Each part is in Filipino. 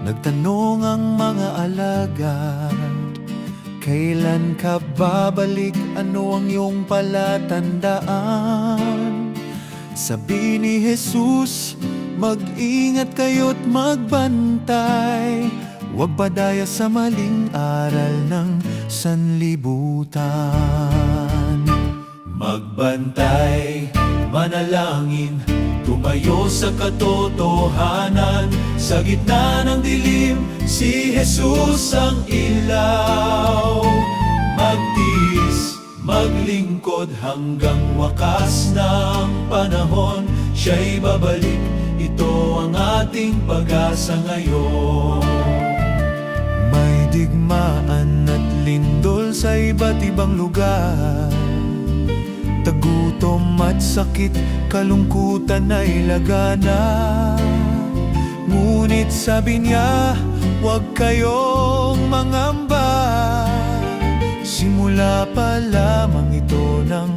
Nagtanong ang mga alagad, kailan ka babalik? Ano ang iyong palatandaan? Sabi ni Jesus, mag-ingat kayo't magbantay. Huwag padaya sa maling aral ng sanlibutan. Magbantay, manalangin, tumayo sa katotohanan. Sa gitna ng dilim, si Jesus ang ilaw. Magtiis, maglingkod hanggang wakas ng panahon. Siya'y babalik, ito ang ating pag-asa ngayon. May digmaan at lindol sa iba't ibang lugar. Tagutom at sakit, kalungkutan ay lagana. Ngunit sabi niya, huwag kayong mangamba. Simula pa lamang ito ng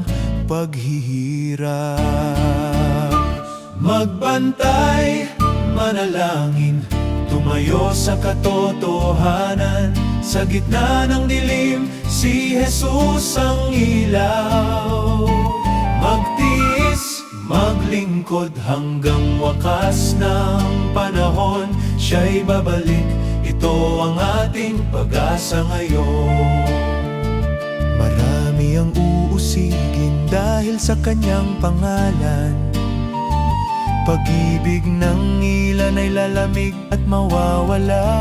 paghihirap. Magbantay, manalangin, tumayo sa katotohanan. Sa gitna ng dilim, si Jesus ang ilaw. Magtiis, maglingkod hanggang wakas ng panahon. Siya'y babalik, ito ang ating pag-asa ngayon. Marami ang uusigin dahil sa kanyang pangalan. Pag-ibig ng ilan ay lalamig at mawawala.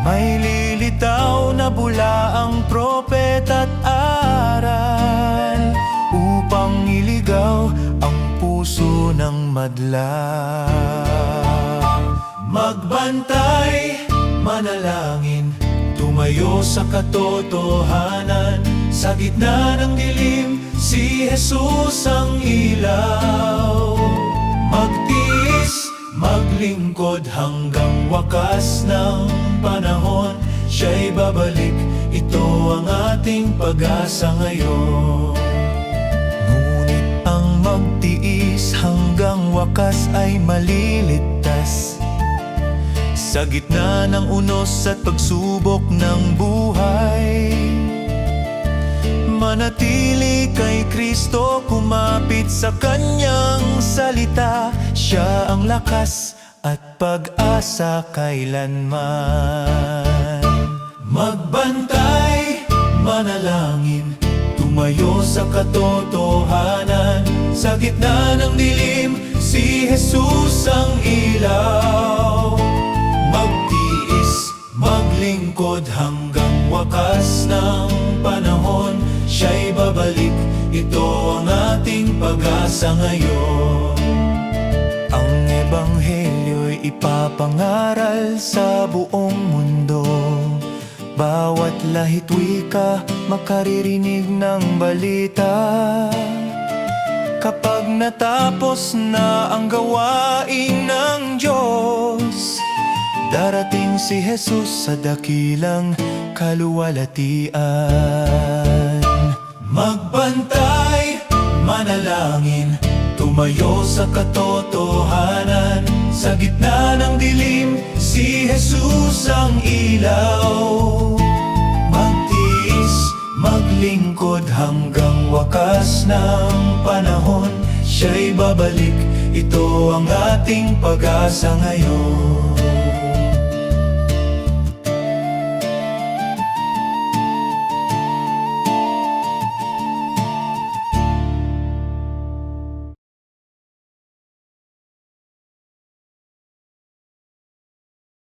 May lilitaw na bula ang propeta at aral, upang iligaw ang puso ng madla. Magbantay, manalangin, tumayo sa katotohanan. Sa gitna ng dilim, si Jesus ang ilaw. Magtiis, maglingkod hanggang wakas ng panahon. Siya'y babalik, ito ang ating pag-asa ngayon. Ngunit ang magtiis hanggang wakas ay maliligtas. Sa gitna ng unos at pagsubok ng buhay, manatili kay Kristo, kumapit sa kanyang salita. Siya ang lakas at pag-asa kailanman. Magbantay, manalangin, tumayo sa katotohanan. Sa gitna ng dilim, si Jesus ang ilaw. Magtiis, maglingkod hanggang wakas ng panahon. Siya'y babalik, ito ang ating pag-asa ngayon. Ang ebanghelyo'y ipapangaral sa buong mundo. Bawat lahit wika makaririnig ng balita. Kapag natapos na ang gawain ng Diyos, darating si Jesus sa dakilang kaluwalhatian. Magbantay, manalangin, tumayo sa katotohanan. Sa gitna ng dilim, si Jesus ang ilaw. Magtiis, maglingkod hanggang wakas ng panahon. Siya'y babalik, ito ang ating pag-asa ngayon.